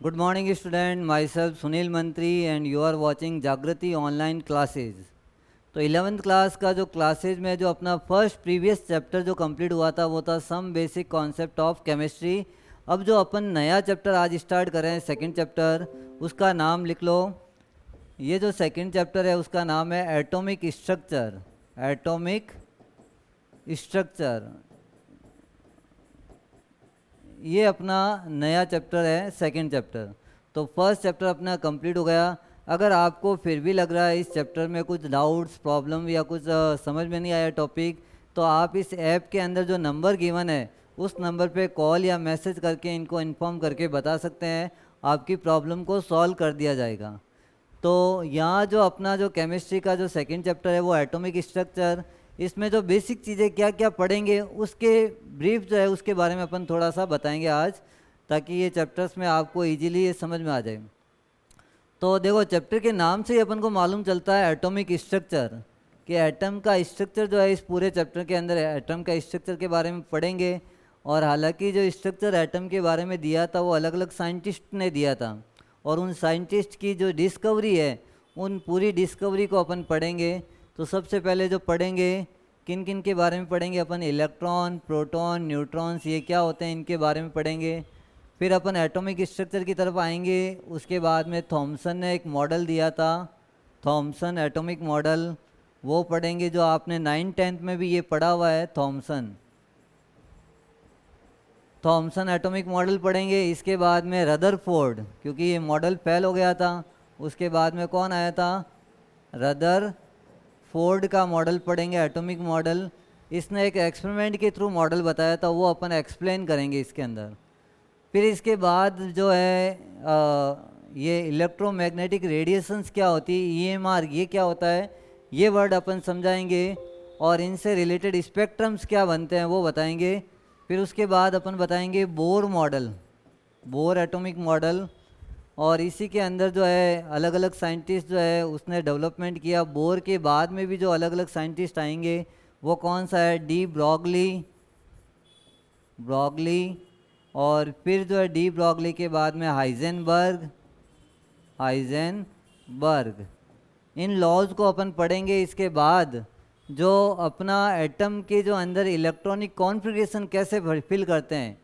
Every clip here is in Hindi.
Good morning student, myself Sunil Mantri and you are watching Jagrati online classes. तो 11th क्लास का जो क्लासेज में जो अपना फर्स्ट प्रीवियस चैप्टर जो कंप्लीट हुआ था वो था some basic concept of chemistry. अब जो अपन नया चैप्टर आज स्टार्ट कर रहे हैं सेकंड चैप्टर, उसका नाम लिख लो। ये जो सेकंड चैप्टर है उसका नाम है एटॉमिक स्ट्रक्चर। एटॉमिक स्ट्रक्चर ये अपना नया चैप्टर है सेकंड चैप्टर। तो फर्स्ट चैप्टर अपना कंप्लीट हो गया। अगर आपको फिर भी लग रहा है इस चैप्टर में कुछ डाउट्स प्रॉब्लम या कुछ समझ में नहीं आया टॉपिक, तो आप इस ऐप के अंदर जो नंबर गिवन है उस नंबर पे कॉल या मैसेज करके इनको इन्फॉर्म करके बता सकते हैं, आपकी प्रॉब्लम को सॉल्व कर दिया जाएगा। तो यहाँ जो अपना जो केमिस्ट्री का जो सेकंड चैप्टर है वो एटॉमिक स्ट्रक्चर, इसमें जो बेसिक चीज़ें क्या क्या पढ़ेंगे उसके ब्रीफ जो है उसके बारे में अपन थोड़ा सा बताएंगे आज, ताकि ये चैप्टर्स में आपको इजीली ये समझ में आ जाए। तो देखो चैप्टर के नाम से ही अपन को मालूम चलता है एटॉमिक स्ट्रक्चर, कि एटम का स्ट्रक्चर जो है इस पूरे चैप्टर के अंदर एटम का स्ट्रक्चर के बारे में पढ़ेंगे। और हालांकि जो स्ट्रक्चर एटम के बारे में दिया था वो अलग अलग साइंटिस्ट ने दिया था, और उन साइंटिस्ट की जो डिस्कवरी है उन पूरी डिस्कवरी को अपन पढ़ेंगे। तो सबसे पहले जो पढ़ेंगे किन किन के बारे में पढ़ेंगे अपन, इलेक्ट्रॉन, प्रोटॉन, न्यूट्रॉन्स ये क्या होते हैं इनके बारे में पढ़ेंगे। फिर अपन एटॉमिक स्ट्रक्चर की तरफ आएंगे। उसके बाद में थॉमसन ने एक मॉडल दिया था, थॉमसन एटॉमिक मॉडल, वो पढ़ेंगे जो आपने 9th-10th में भी ये पढ़ा हुआ है। थॉमसन एटॉमिक मॉडल पढ़ेंगे। इसके बाद में रदरफोर्ड, क्योंकि ये मॉडल फेल हो गया था, उसके बाद में कौन आया था, रदरफोर्ड का मॉडल पढ़ेंगे एटॉमिक मॉडल। इसने एक एक्सपेरिमेंट के थ्रू मॉडल बताया था, वो अपन एक्सप्लेन करेंगे इसके अंदर। फिर इसके बाद जो है ये इलेक्ट्रोमैग्नेटिक रेडिएशंस क्या होती है, ईएमआर ये क्या होता है, ये वर्ड अपन समझाएंगे। और इनसे रिलेटेड स्पेक्ट्रम्स क्या बनते हैं वो बताएंगे। फिर उसके बाद अपन बताएंगे Bohr model, bore atomic model. और इसी के अंदर जो है अलग अलग साइंटिस्ट जो है उसने डेवलपमेंट किया। बोर के बाद में भी जो अलग अलग साइंटिस्ट आएंगे वो कौन सा है, डी ब्रॉगली, और फिर जो है डी ब्रॉगली के बाद में हाइजेनबर्ग। इन लॉज को अपन पढ़ेंगे। इसके बाद जो अपना एटम के जो अंदर इलेक्ट्रॉनिक कॉन्फ़िगरेशन कैसे फिल करते हैं,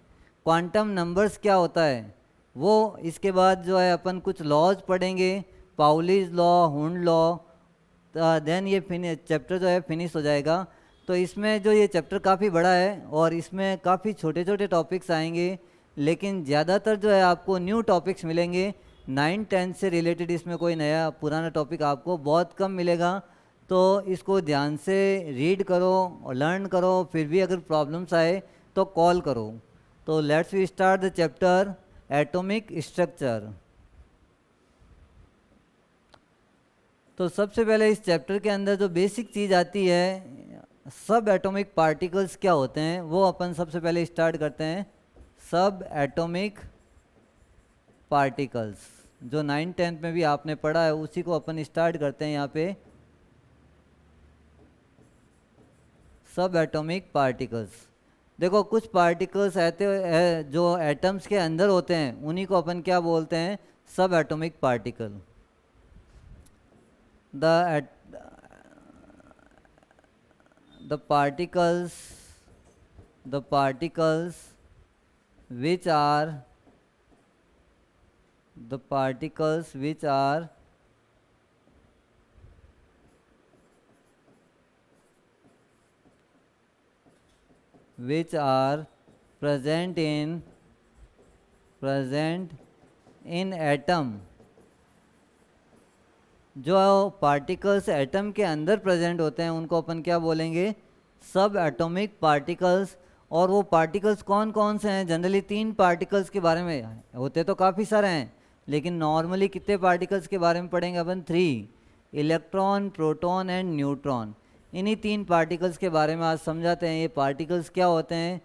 क्वांटम नंबर्स क्या होता है वो। इसके बाद जो है अपन कुछ लॉज पढ़ेंगे, Pauli's law, Hund's law. Then ये चैप्टर जो है फिनिश हो जाएगा। तो इसमें जो ये चैप्टर काफ़ी बड़ा है और इसमें काफ़ी छोटे छोटे टॉपिक्स आएंगे, लेकिन ज़्यादातर जो है आपको न्यू टॉपिक्स मिलेंगे। 9th-10th से रिलेटेड इसमें कोई नया पुराना टॉपिक आपको बहुत कम मिलेगा। तो इसको ध्यान से रीड करो और लर्न करो। फिर भी अगर प्रॉब्लम्स आए तो कॉल करो। तो let's we start the chapter atomic structure. तो सबसे पहले इस चैप्टर के अंदर जो बेसिक चीज़ आती है, सब एटॉमिक पार्टिकल्स क्या होते हैं वो अपन सबसे पहले स्टार्ट करते हैं। सब एटॉमिक पार्टिकल्स जो 9th-10th में भी आपने पढ़ा है उसी को अपन स्टार्ट करते हैं यहाँ पे। सब एटॉमिक पार्टिकल्स, देखो कुछ पार्टिकल्स ऐसे हैं जो एटम्स के अंदर होते हैं, उन्हीं को अपन क्या बोलते हैं, सब atomic particle. the particles which are present in atom, जो पार्टिकल्स एटम के अंदर प्रेजेंट होते हैं उनको अपन क्या बोलेंगे, सब एटॉमिक पार्टिकल्स। और वो पार्टिकल्स कौन कौन से हैं, जनरली 3 पार्टिकल्स के बारे में, होते तो काफ़ी सारे हैं लेकिन नॉर्मली कितने पार्टिकल्स के बारे में पढ़ेंगे अपन, 3, इलेक्ट्रॉन, प्रोटॉन एंड न्यूट्रॉन। इन्हीं 3 पार्टिकल्स के बारे में आज समझाते हैं। ये पार्टिकल्स क्या होते हैं,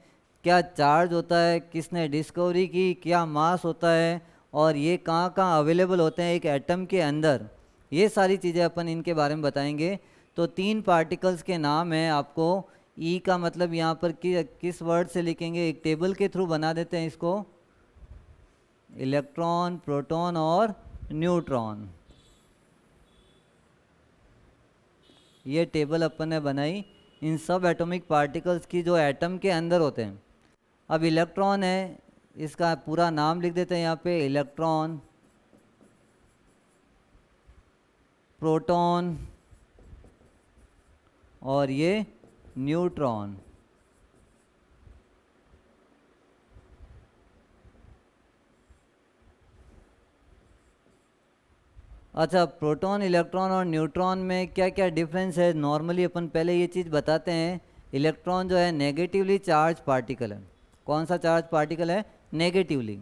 क्या चार्ज होता है, किसने डिस्कवरी की, क्या मास होता है, और ये कहाँ कहाँ अवेलेबल होते हैं एक एटम के अंदर, ये सारी चीज़ें अपन इनके बारे में बताएंगे। तो 3 पार्टिकल्स के नाम हैं आपको। ई का मतलब यहाँ पर किस वर्ड से लिखेंगे, एक टेबल के थ्रू बना देते हैं इसको। इलेक्ट्रॉन, प्रोटॉन और न्यूट्रॉन। ये टेबल अपन ने बनाई इन सब एटॉमिक पार्टिकल्स की जो एटम के अंदर होते हैं। अब इलेक्ट्रॉन है, इसका पूरा नाम लिख देते हैं यहाँ पे, इलेक्ट्रॉन, प्रोटॉन और ये न्यूट्रॉन। अच्छा, प्रोटॉन, इलेक्ट्रॉन और न्यूट्रॉन में क्या क्या डिफरेंस है, नॉर्मली अपन पहले ये चीज़ बताते हैं। इलेक्ट्रॉन जो है नेगेटिवली चार्ज पार्टिकल है। कौन सा चार्ज पार्टिकल है? नेगेटिवली।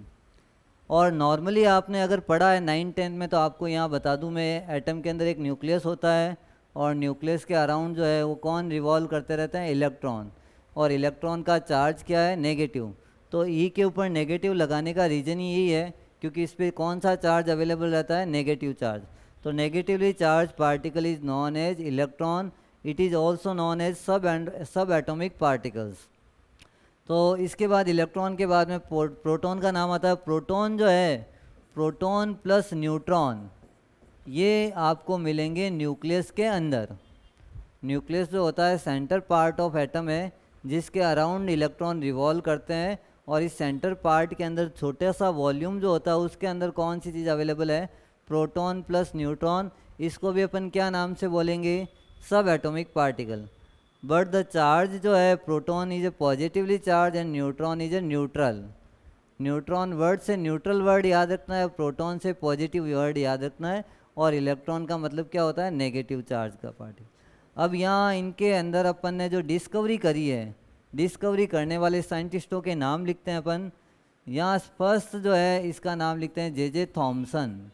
और नॉर्मली आपने अगर पढ़ा है 9-10 में, तो आपको यहाँ बता दूँ मैं, एटम के अंदर एक न्यूक्लियस होता है और न्यूक्लियस के अराउंड जो है वो कौन रिवॉल्व करते रहते हैं? इलेक्ट्रॉन। और इलेक्ट्रॉन का चार्ज क्या है? नेगेटिव। तो ई के ऊपर नेगेटिव लगाने का रीज़न ही यही है क्योंकि इस पर कौन सा चार्ज अवेलेबल रहता है? Negative charge. तो negatively charge particle is known as electron. It is also known as subatomic particles. तो इसके बाद इलेक्ट्रॉन के बाद में प्रोटॉन का नाम आता है। प्रोटॉन जो है, प्रोटॉन प्लस न्यूट्रॉन, ये आपको मिलेंगे न्यूक्लियस के अंदर। न्यूक्लियस जो होता है सेंटर पार्ट ऑफ एटम है जिसके अराउंड इलेक्ट्रॉन रिवॉल्व करते हैं, और इस सेंटर पार्ट के अंदर छोटा सा वॉल्यूम जो होता है उसके अंदर कौन सी चीज़ अवेलेबल है? Proton plus neutron. इसको भी अपन क्या नाम से बोलेंगे? सब atomic particle. But the charge जो है, proton is a positively charge and neutron is a neutral. Neutron word से न्यूट्रल वर्ड याद रखना है, प्रोटॉन से पॉजिटिव वर्ड याद रखना है, और इलेक्ट्रॉन का मतलब क्या होता है? नेगेटिव चार्ज का पार्टिकल। अब यहाँ इनके अंदर अपन ने जो डिस्कवरी करी है, डिस्कवरी करने वाले साइंटिस्टों के नाम लिखते हैं अपन। यहाँ फर्स्ट जो है इसका नाम लिखते हैं जे थॉमसन।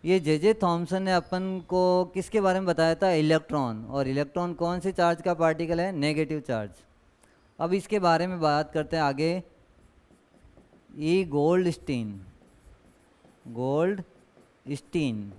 ये जे थॉमसन ने अपन को किसके बारे में बताया था? इलेक्ट्रॉन। और इलेक्ट्रॉन कौन से चार्ज का पार्टिकल है? Negative charge. अब इसके बारे में बात करते हैं आगे। ई गोल्डस्टीन, गोल्डस्टीन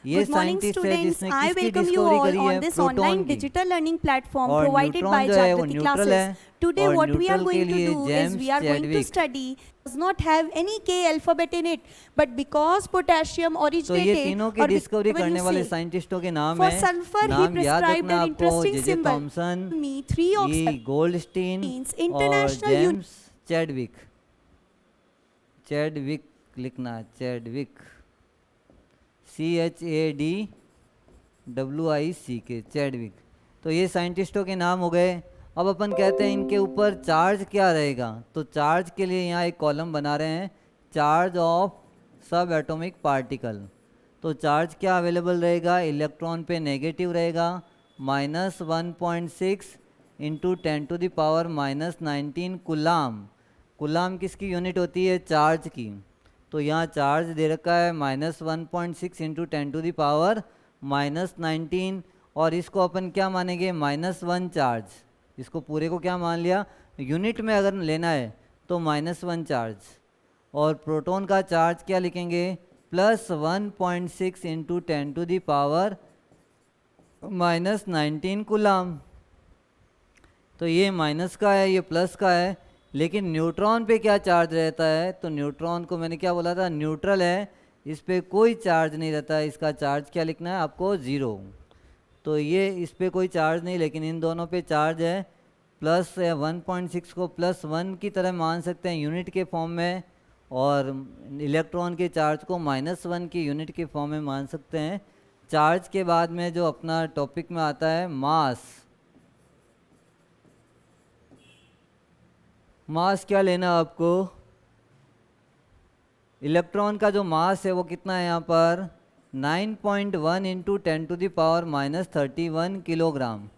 ये Good morning, साइंटिस्ट है students. जिसने I किसकी welcome you डिस्कवरी all करी है? on this प्रोटॉन online की। digital learning platform और provided by न्यूट्रॉन जो है वो Jagrati न्यूट्रल classes. है, Today, और what we are न्यूट्रल के going to लिए do is James we are going to Chadwick. study does not have any K alphabet in it, but because potassium तो ये originated तीनों की or डिस्कवरी when करने you वाले say, साइंटिस्टों के नाम for है। sulfur he नाम याद prescribed रखना an आपको, interesting जे symbol. थॉमसन, Me 3 ई oxide गोल्डस्टीन means और international unit. James Chadwick. Chadwick लिखना, चैडविक, CHADWICK, चैडविक। तो ये साइंटिस्टों के नाम हो गए। अब अपन कहते हैं इनके ऊपर चार्ज क्या रहेगा, तो चार्ज के लिए यहाँ एक कॉलम बना रहे हैं, चार्ज ऑफ सब एटॉमिक पार्टिकल। तो चार्ज क्या अवेलेबल रहेगा? इलेक्ट्रॉन पे नेगेटिव रहेगा, -1.6 इंटू 10⁻⁻19 कुलाम। कुलाम किसकी यूनिट होती है? चार्ज की। तो यहाँ चार्ज दे रखा है -1.6 इंटू 10⁻⁻19, और इसको अपन क्या मानेंगे? -1 चार्ज। इसको पूरे को क्या मान लिया? यूनिट में अगर लेना है तो -1 चार्ज। और प्रोटॉन का चार्ज क्या लिखेंगे? +1.6 इंटू 10⁻⁻19 कुलाम। तो ये माइनस का है, ये प्लस का है। लेकिन न्यूट्रॉन पे क्या चार्ज रहता है? तो न्यूट्रॉन को मैंने क्या बोला था? न्यूट्रल है, इस पर कोई चार्ज नहीं रहता है। इसका चार्ज क्या लिखना है आपको? 0। तो ये इस पर कोई चार्ज नहीं, लेकिन इन दोनों पे चार्ज है। प्लस 1.6 को +1 की तरह मान सकते हैं यूनिट के फॉर्म में, और इलेक्ट्रॉन के चार्ज को -1 की यूनिट के फॉर्म में मान सकते हैं। चार्ज के बाद में जो अपना टॉपिक में आता है मास। मास क्या लेना आपको? इलेक्ट्रॉन का जो मास है वो कितना है यहाँ पर? 9.1 इंटू 10⁻⁻31 किलोग्राम।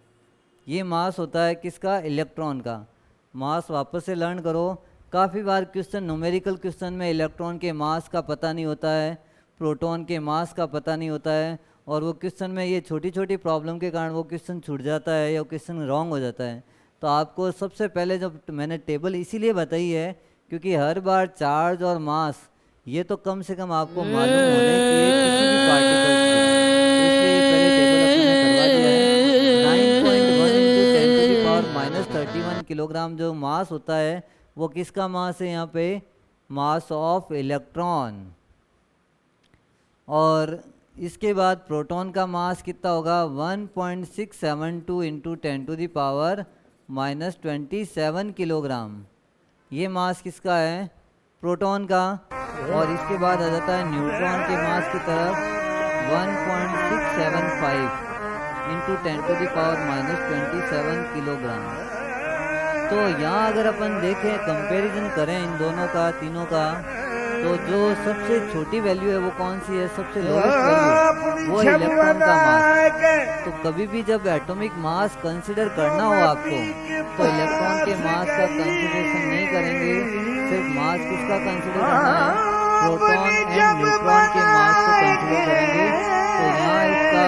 ये मास होता है किसका? इलेक्ट्रॉन का। मास वापस से लर्न करो। काफ़ी बार क्वेश्चन, न्यूमेरिकल क्वेश्चन में इलेक्ट्रॉन के मास का पता नहीं होता है, प्रोटॉन के मास का पता नहीं होता है, और वो क्वेश्चन में ये छोटी छोटी प्रॉब्लम के कारण वो क्वेश्चन छूट जाता है या क्वेश्चन रॉन्ग हो जाता है। तो आपको सबसे पहले जब मैंने टेबल इसीलिए बताई है क्योंकि हर बार चार्ज और मास ये तो कम से कम आपको मालूम होने चाहिए किसी भी पार्टिकल से। इसलिए ये पहले टेबल अपने करवा दिया है। 9.1 इंटू 10⁻⁻31 किलोग्राम जो मास होता है वो किसका मास है यहाँ पे, मास ऑफ इलेक्ट्रॉन। और इसके बाद प्रोटॉन का मास कितना होगा, 1.672 इंटू 10⁻⁻27 किलोग्राम। ये मास किसका है, प्रोटॉन का। और इसके बाद आ जाता है न्यूट्रॉन के मास की तरफ, 1.675 इंटू 10⁻⁻27 किलोग्राम। तो यहाँ अगर अपन देखें, कंपैरिजन करें इन दोनों का, तीनों का, तो जो सबसे छोटी वैल्यू है वो कौन सी है, सबसे लोएस्ट वैल्यू, वो इलेक्ट्रॉन का मास। तो कभी भी जब एटॉमिक मास कंसीडर करना हो आपको, तो इलेक्ट्रॉन के मास का कंसीडरेशन नहीं करेंगे, सिर्फ मास किसका कंसीडर करना है, प्रोटॉन एंड न्यूट्रॉन के मास को कंसीडर करेंगे। तो यहाँ इसका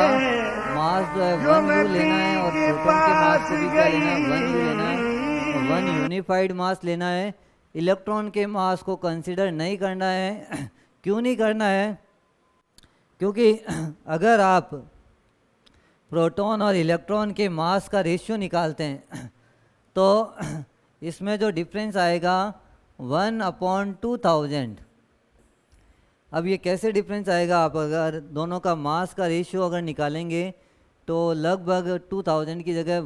मास जो है 1U लेना है, और प्रोटॉन के मास को भी क्या लेना है, 1U लेना है, 1 यूनिफाइड मास लेना है। इलेक्ट्रॉन के मास को कंसीडर नहीं करना है। क्यों नहीं करना है, क्योंकि अगर आप प्रोटॉन और इलेक्ट्रॉन के मास का रेशियो निकालते हैं तो इसमें जो डिफरेंस आएगा 1/2000। अब ये कैसे डिफरेंस आएगा, आप अगर दोनों का मास का रेशियो अगर निकालेंगे तो लगभग 2000 की जगह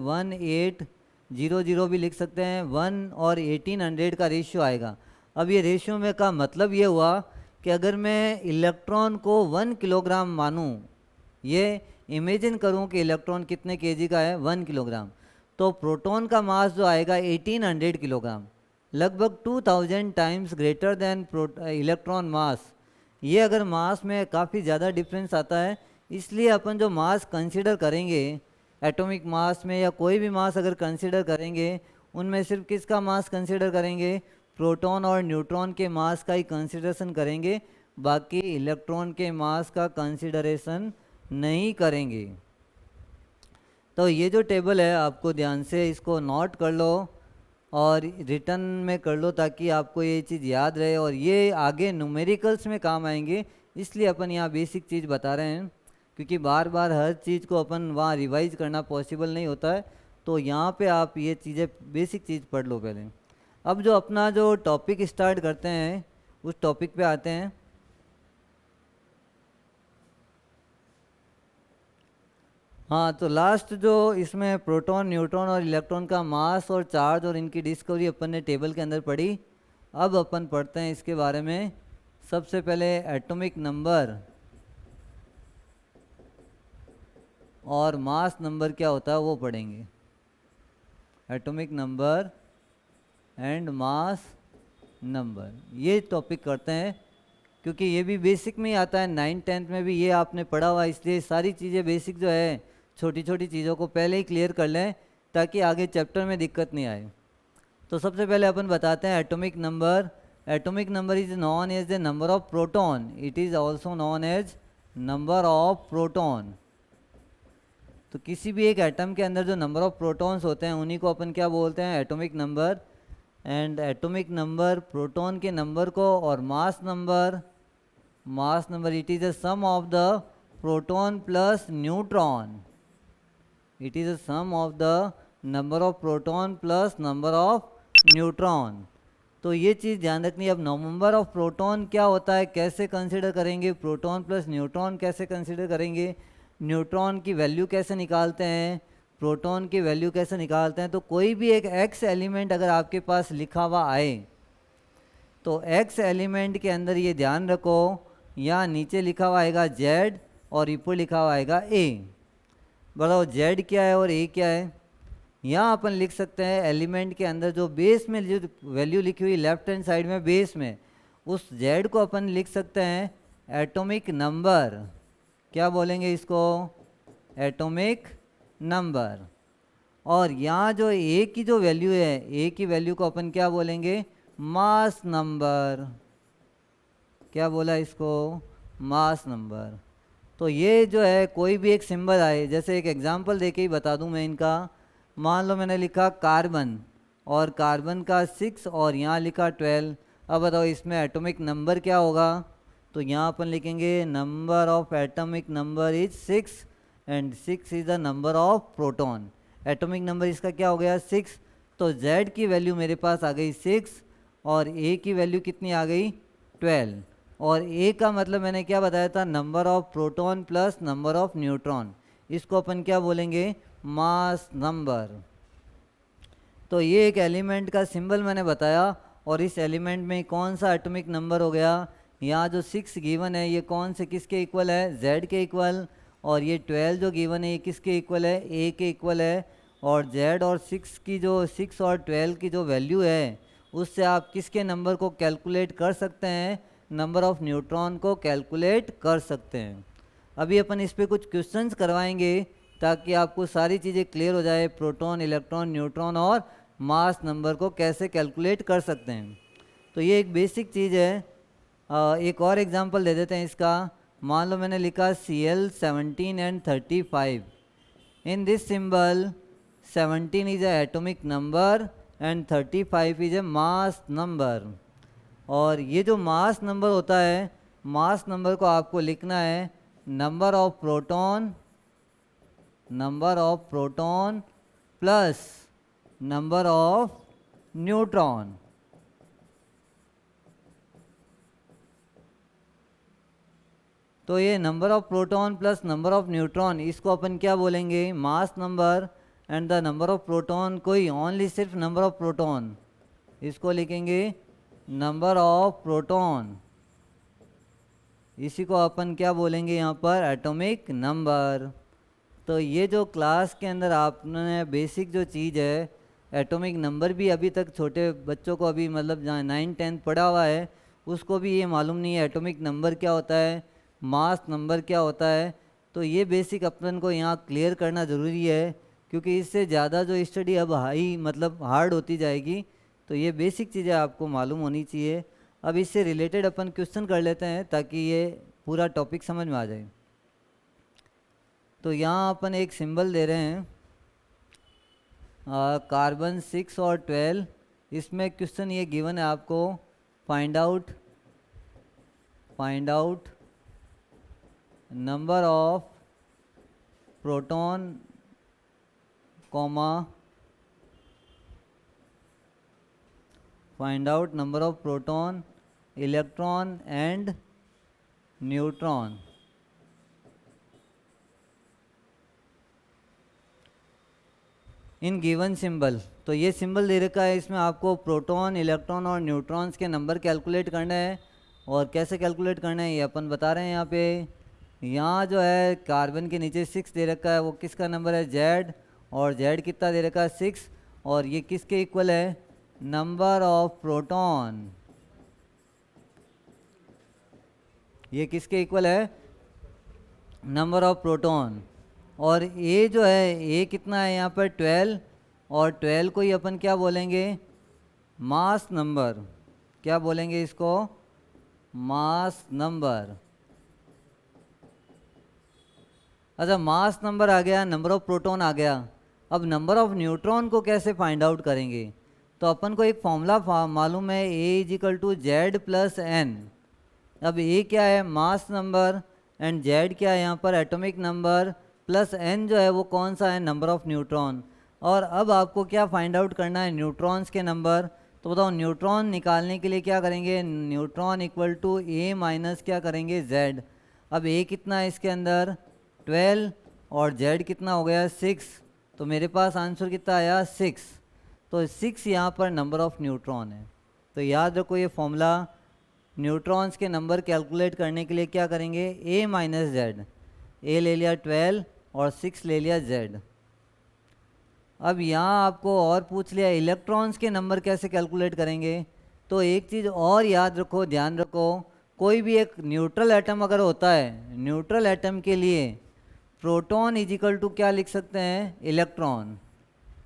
1800 भी लिख सकते हैं, 1 और 1800 का रेशियो आएगा। अब ये रेशियो में का मतलब ये हुआ कि अगर मैं इलेक्ट्रॉन को 1 किलोग्राम मानूं, ये इमेजिन करूं कि इलेक्ट्रॉन कितने केजी का है, 1 किलोग्राम, तो प्रोटॉन का मास जो आएगा 1800 किलोग्राम, लगभग 2000 times greater than electron mass. ये अगर मास में काफ़ी ज़्यादा डिफरेंस आता है, इसलिए अपन जो मास कंसीडर करेंगे एटॉमिक मास में, या कोई भी मास अगर कंसीडर करेंगे, उनमें सिर्फ किसका मास कंसीडर करेंगे, प्रोटॉन और न्यूट्रॉन के मास का ही कंसीडरेशन करेंगे, बाकी इलेक्ट्रॉन के मास का कंसीडरेशन नहीं करेंगे। तो ये जो टेबल है आपको ध्यान से इसको नोट कर लो और रिटर्न में कर लो, ताकि आपको ये चीज़ याद रहे, और ये आगे न्यूमेरिकल्स में काम आएंगे। इसलिए अपन यहाँ बेसिक चीज़ बता रहे हैं, क्योंकि बार बार हर चीज़ को अपन वहाँ रिवाइज करना पॉसिबल नहीं होता है। तो यहाँ पे आप ये चीज़ें बेसिक चीज़ पढ़ लो पहले। अब जो अपना जो टॉपिक स्टार्ट करते हैं, उस टॉपिक पे आते हैं। हाँ, तो लास्ट जो इसमें प्रोटॉन, न्यूट्रॉन और इलेक्ट्रॉन का मास और चार्ज और इनकी डिस्कवरी अपन ने टेबल के अंदर पढ़ी। अब अपन पढ़ते हैं इसके बारे में। सबसे पहले एटॉमिक नंबर और मास नंबर क्या होता है वो पढ़ेंगे। Atomic number and mass number, ये टॉपिक करते हैं, क्योंकि ये भी बेसिक में ही आता है, 9th 10th में भी ये आपने पढ़ा हुआ, इसलिए सारी चीज़ें बेसिक जो है, छोटी छोटी चीज़ों को पहले ही क्लियर कर लें ताकि आगे चैप्टर में दिक्कत नहीं आए। तो सबसे पहले अपन बताते हैं atomic number. Atomic number is known as the number of proton, it is also known as number of proton. तो किसी भी एक एटम के अंदर जो नंबर ऑफ प्रोटॉन्स होते हैं उन्हीं को अपन क्या बोलते हैं, atomic number. And atomic number proton के नंबर को, और mass number it is the sum of the proton plus neutron, it is the sum of the number of proton plus number of neutron. तो ये चीज़ ध्यान रखनी है। अब नंबर ऑफ प्रोटॉन क्या होता है, कैसे कंसिडर करेंगे, प्रोटॉन प्लस न्यूट्रॉन कैसे कंसिडर करेंगे, न्यूट्रॉन की वैल्यू कैसे निकालते हैं, प्रोटॉन की वैल्यू कैसे निकालते हैं। तो कोई भी एक एक्स एलिमेंट अगर आपके पास लिखा हुआ आए, तो एक्स एलिमेंट के अंदर ये ध्यान रखो, यहाँ नीचे लिखा हुआ आएगा जेड और ऊपर लिखा हुआ आएगा ए। बताओ जेड क्या है और ए क्या है। यहाँ अपन लिख सकते हैं एलिमेंट के अंदर जो बेस में जो वैल्यू लिखी हुई लेफ्ट हैंड साइड में बेस में, उस जेड को अपन लिख सकते हैं एटॉमिक नंबर। क्या बोलेंगे इसको, एटॉमिक नंबर। और यहाँ जो ए की जो वैल्यू है, ए की वैल्यू को अपन क्या बोलेंगे, मास नंबर। क्या बोला इसको, मास नंबर। तो ये जो है कोई भी एक सिंबल आए, जैसे एक एग्जांपल देके ही बता दूं मैं इनका। मान लो मैंने लिखा कार्बन, और कार्बन का 6 और यहाँ लिखा 12। अब बताओ इसमें एटॉमिक नंबर क्या होगा, तो यहाँ अपन लिखेंगे number of atomic number is 6 and 6 is the number of proton. Atomic number इसका क्या हो गया, 6। तो Z की वैल्यू मेरे पास आ गई 6 और ए की वैल्यू कितनी आ गई 12, और ए का मतलब मैंने क्या बताया था, number of proton plus number of neutron, इसको अपन क्या बोलेंगे, मास नंबर। तो ये एक एलिमेंट का सिंबल मैंने बताया, और इस एलिमेंट में कौन सा एटॉमिक नंबर हो गया, यहाँ जो 6 गिवन है ये कौन से किसके इक्वल है, Z के इक्वल, और ये 12 जो गिवन है ये किसके इक्वल है, A के इक्वल है। और Z और 6 की जो 6 और 12 की जो वैल्यू है उससे आप किसके नंबर को कैलकुलेट कर सकते हैं, नंबर ऑफ न्यूट्रॉन को कैलकुलेट कर सकते हैं। अभी अपन इस पर कुछ क्वेश्चंस करवाएंगे ताकि आपको सारी चीज़ें क्लियर हो जाए, प्रोटॉन, इलेक्ट्रॉन, न्यूट्रॉन और मास नंबर को कैसे कैलकुलेट कर सकते हैं। तो ये एक बेसिक चीज़ है। एक और एग्जांपल दे देते हैं इसका। मान लो मैंने लिखा Cl17 and 35। In this symbol 17 is a atomic number and 35 is a mass number. और ये जो मास नंबर होता है, मास नंबर को आपको लिखना है number of proton plus number of neutron. तो ये number of proton plus number of neutron, इसको अपन क्या बोलेंगे, mass number, and the number of proton को ही ओनली सिर्फ नंबर ऑफ प्रोटॉन, इसको लिखेंगे नंबर ऑफ प्रोटॉन, इसी को अपन क्या बोलेंगे यहाँ पर, एटॉमिक नंबर। तो ये जो क्लास के अंदर आपने बेसिक जो चीज़ है, एटॉमिक नंबर भी अभी तक छोटे बच्चों को अभी मतलब जहाँ 9-10 पढ़ा हुआ है उसको भी ये मालूम नहीं है एटॉमिक नंबर क्या होता है, मास नंबर क्या होता है। तो ये बेसिक अपन को यहाँ क्लियर करना ज़रूरी है, क्योंकि इससे ज़्यादा जो स्टडी अब हाई मतलब हार्ड होती जाएगी। तो ये बेसिक चीज़ें आपको मालूम होनी चाहिए। अब इससे रिलेटेड अपन क्वेश्चन कर लेते हैं ताकि ये पूरा टॉपिक समझ में आ जाए। तो यहाँ अपन एक सिंबल दे रहे हैं कार्बन 6 और 12। इसमें क्वेश्चन ये गिवन है आपको, find out number of proton comma find out number of proton, electron and neutron. In given symbol, तो ये सिंबल दे रखा है, इसमें आपको प्रोटॉन, इलेक्ट्रॉन और न्यूट्रॉन्स के नंबर कैलकुलेट करना है। और कैसे कैलकुलेट करना है ये अपन बता रहे हैं यहाँ पे। यहाँ जो है कार्बन के नीचे 6 दे रखा है, वो किसका नंबर है, Z, और Z कितना दे रखा है 6, और ये किसके इक्वल है, नंबर ऑफ प्रोटॉन, ये किसके इक्वल है, नंबर ऑफ प्रोटॉन। और ए जो है, ए कितना है यहाँ पर 12, और 12 को ही अपन क्या बोलेंगे, मास नंबर, क्या बोलेंगे इसको, मास नंबर। अच्छा, मास नंबर आ गया, नंबर ऑफ प्रोटॉन आ गया। अब नंबर ऑफ न्यूट्रॉन को कैसे फाइंड आउट करेंगे, तो अपन को एक फॉर्मूला मालूम है, A=Z + N। अब ए क्या है, मास नंबर, एंड Z क्या है यहाँ पर, एटॉमिक नंबर, प्लस N जो है वो कौन सा है, नंबर ऑफ न्यूट्रॉन। और अब आपको क्या फाइंड आउट करना है, न्यूट्रॉन्स के नंबर। तो बताओ, न्यूट्रॉन निकालने के लिए क्या करेंगे, neutron equal to A minus क्या करेंगे, Z। अब A कितना है इसके अंदर 12, और Z कितना हो गया 6, तो मेरे पास आंसर कितना आया 6। तो 6 यहाँ पर नंबर ऑफ न्यूट्रॉन है। तो याद रखो ये फॉर्मूला, न्यूट्रॉन्स के नंबर कैलकुलेट करने के लिए क्या करेंगे, A माइनस Z। A ले लिया 12 और 6 ले लिया Z। अब यहाँ आपको और पूछ लिया इलेक्ट्रॉन्स के नंबर कैसे कैलकुलेट करेंगे। तो एक चीज़ और याद रखो, ध्यान रखो, कोई भी एक न्यूट्रल एटम अगर होता है, न्यूट्रल एटम के लिए प्रोटॉन इजिकल टू क्या लिख सकते हैं, इलेक्ट्रॉन।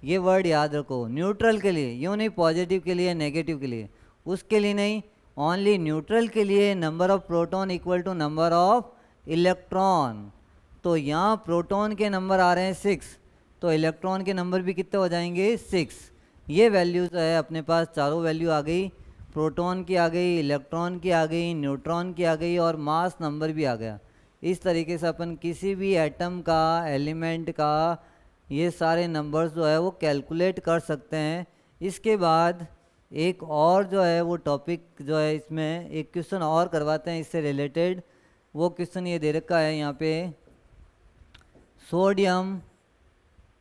ये वर्ड याद रखो, न्यूट्रल के लिए, यूँ नहीं पॉजिटिव के लिए, नेगेटिव के लिए, उसके लिए नहीं, ओनली न्यूट्रल के लिए number of proton equal to number of electron. तो यहाँ प्रोटॉन के नंबर आ रहे हैं 6, तो इलेक्ट्रॉन के नंबर भी कितने हो जाएंगे 6। ये वैल्यूज़ है अपने पास, चारों वैल्यू आ गई, प्रोटॉन की आ गई, इलेक्ट्रॉन की आ गई, न्यूट्रॉन की आ गई, और मास नंबर भी आ गया। इस तरीके से अपन किसी भी एटम का, एलिमेंट का, ये सारे नंबर्स जो है वो कैलकुलेट कर सकते हैं। इसके बाद एक और जो है वो टॉपिक जो है इसमें एक क्वेश्चन और करवाते हैं इससे रिलेटेड। वो क्वेश्चन ये दे रखा है यहाँ पे, सोडियम,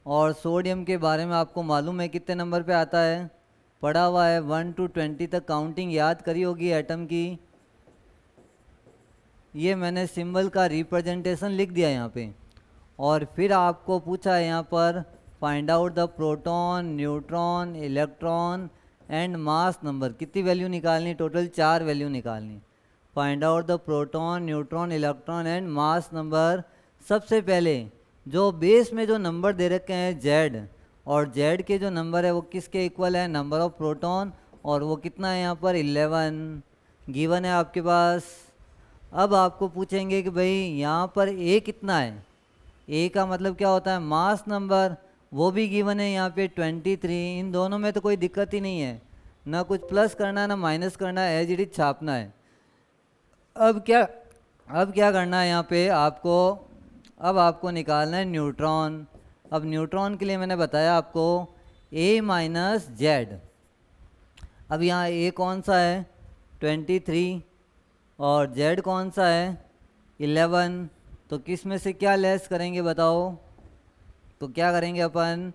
और सोडियम के बारे में आपको मालूम है कितने नंबर पे आता है, पढ़ा हुआ है 1 to 20 तक काउंटिंग याद करी होगी एटम की। ये मैंने सिंबल का रिप्रेजेंटेशन लिख दिया यहाँ पे। और फिर आपको पूछा है यहाँ पर find out the proton, neutron, electron and mass number. कितनी वैल्यू निकालनी, टोटल 4 वैल्यू निकालनी। Find out the proton, neutron, electron and mass number. सबसे पहले जो बेस में जो नंबर दे रखे हैं Z, और Z के जो नंबर है वो किसके इक्वल है, नंबर ऑफ प्रोटॉन, और वो कितना है यहाँ पर 11 गिवन है आपके पास। अब आपको पूछेंगे कि भाई यहाँ पर A कितना है, A का मतलब क्या होता है, मास नंबर, वो भी गिवन है यहाँ पे 23। इन दोनों में तो कोई दिक्कत ही नहीं है, ना कुछ प्लस करना है ना माइनस करना है, एज इट इज छापना है। अब क्या करना है यहाँ पे आपको, अब आपको निकालना है न्यूट्रॉन। अब न्यूट्रॉन के लिए मैंने बताया आपको A माइनस Z। अब यहाँ A कौन सा है 23 और Z कौन सा है 11, तो किस में से क्या लेस करेंगे बताओ। तो क्या करेंगे अपन,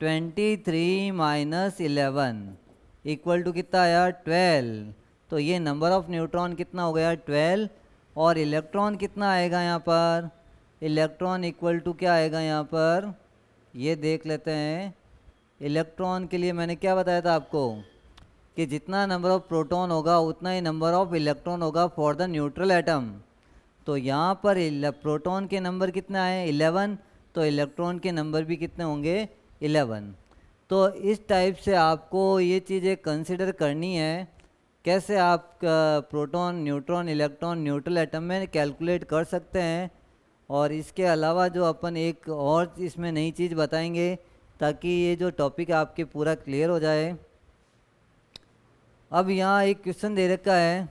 23 माइनस 11 इक्वल टू कितना आया 12। तो ये नंबर ऑफ न्यूट्रॉन कितना हो गया 12, और इलेक्ट्रॉन कितना आएगा यहाँ पर, इलेक्ट्रॉन इक्वल टू क्या आएगा यहाँ पर, ये देख लेते हैं। इलेक्ट्रॉन के लिए मैंने क्या बताया था आपको कि जितना नंबर ऑफ प्रोटॉन होगा उतना ही नंबर ऑफ इलेक्ट्रॉन होगा फॉर द न्यूट्रल एटम। तो यहाँ पर प्रोटॉन के नंबर कितने आए 11, तो इलेक्ट्रॉन के नंबर भी कितने होंगे 11। तो इस टाइप से आपको ये चीज़ें कंसिडर करनी है, कैसे आप proton, neutron, electron neutral atom में कैलकुलेट कर सकते हैं। और इसके अलावा जो अपन एक और इसमें नई चीज़ बताएंगे ताकि ये जो टॉपिक आपके पूरा क्लियर हो जाए। अब यहाँ एक क्वेश्चन दे रखा है,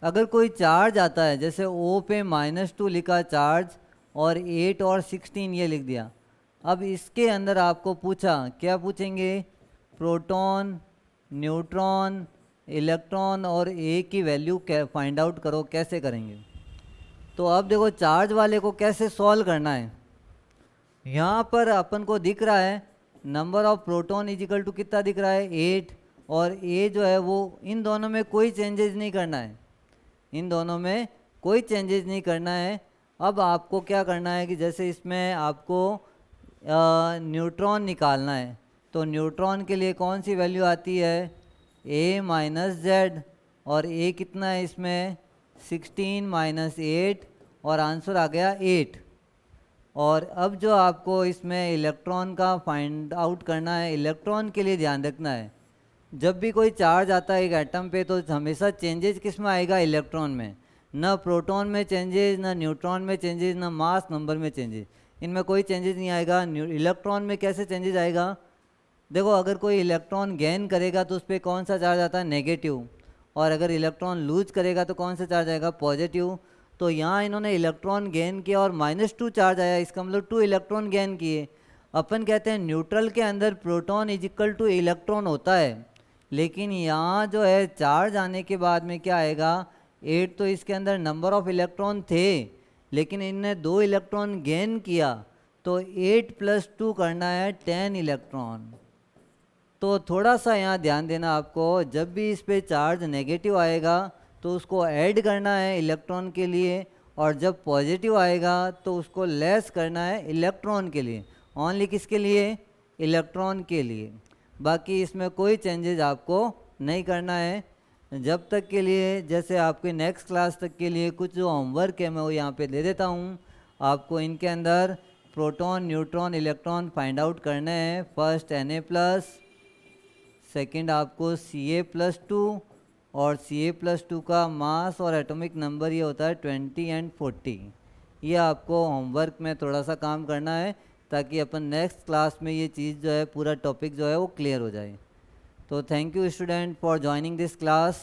अगर कोई चार्ज आता है, जैसे O पे -2 लिखा चार्ज और 8 और 16 ये लिख दिया। अब इसके अंदर आपको पूछा, क्या पूछेंगे, प्रोटॉन, न्यूट्रॉन, इलेक्ट्रॉन और A की वैल्यू फाइंड आउट करो, कैसे करेंगे। तो अब देखो चार्ज वाले को कैसे सॉल्व करना है। यहाँ पर अपन को दिख रहा है number of proton is equal to कितना दिख रहा है 8, और A जो है वो, इन दोनों में कोई चेंजेस नहीं करना है, इन दोनों में कोई चेंजेस नहीं करना है। अब आपको क्या करना है कि जैसे इसमें आपको न्यूट्रॉन निकालना है, तो न्यूट्रॉन के लिए कौन सी वैल्यू आती है A माइनस Z, और A कितना है इसमें 16 माइनस 8, और आंसर आ गया 8। और अब जो आपको इसमें इलेक्ट्रॉन का फाइंड आउट करना है, इलेक्ट्रॉन के लिए ध्यान रखना है, जब भी कोई चार्ज आता है एक एटम पे तो हमेशा चेंजेस किस में आएगा, इलेक्ट्रॉन में, ना प्रोटॉन में चेंजेस, ना न्यूट्रॉन में चेंजेस, ना मास नंबर में चेंजेस, इनमें कोई चेंजेस नहीं आएगा। इलेक्ट्रॉन में कैसे चेंजेस आएगा, देखो अगर कोई इलेक्ट्रॉन गेन करेगा तो उस पर कौन सा चार्ज आता है, नेगेटिव, और अगर इलेक्ट्रॉन लूज करेगा तो कौन सा चार्ज आएगा, पॉजिटिव। तो यहाँ इन्होंने इलेक्ट्रॉन गेन किया और -2 चार्ज आया, इसका मतलब 2 इलेक्ट्रॉन गेन किए। अपन कहते हैं न्यूट्रल के अंदर proton is equal two electron होता है, लेकिन यहाँ जो है चार्ज आने के बाद में क्या आएगा 8, तो इसके अंदर नंबर ऑफ इलेक्ट्रॉन थे लेकिन इनने 2 इलेक्ट्रॉन गेन किया, तो 8 + 2 करना है 10 इलेक्ट्रॉन। तो थोड़ा सा यहाँ ध्यान देना आपको, जब भी इस पे चार्ज नेगेटिव आएगा तो उसको ऐड करना है इलेक्ट्रॉन के लिए, और जब पॉजिटिव आएगा तो उसको लेस करना है इलेक्ट्रॉन के लिए, ओनली किसके लिए, इलेक्ट्रॉन के लिए। बाकी इसमें कोई चेंजेस आपको नहीं करना है जब तक के लिए, जैसे आपके नेक्स्ट क्लास तक के लिए कुछ जो होमवर्क है मैं वो यहाँ पे दे देता हूँ आपको। इनके अंदर proton, neutron, electron find out करने हैं। फर्स्ट Na+, सेकंड आपको Ca+2, और Ca+2 का मास और एटॉमिक नंबर ये होता है 20 और 40। ये आपको होमवर्क में थोड़ा सा काम करना है ताकि अपन नेक्स्ट क्लास में ये चीज़ जो है, पूरा टॉपिक जो है वो क्लियर हो जाए। तो thank you student for joining this class.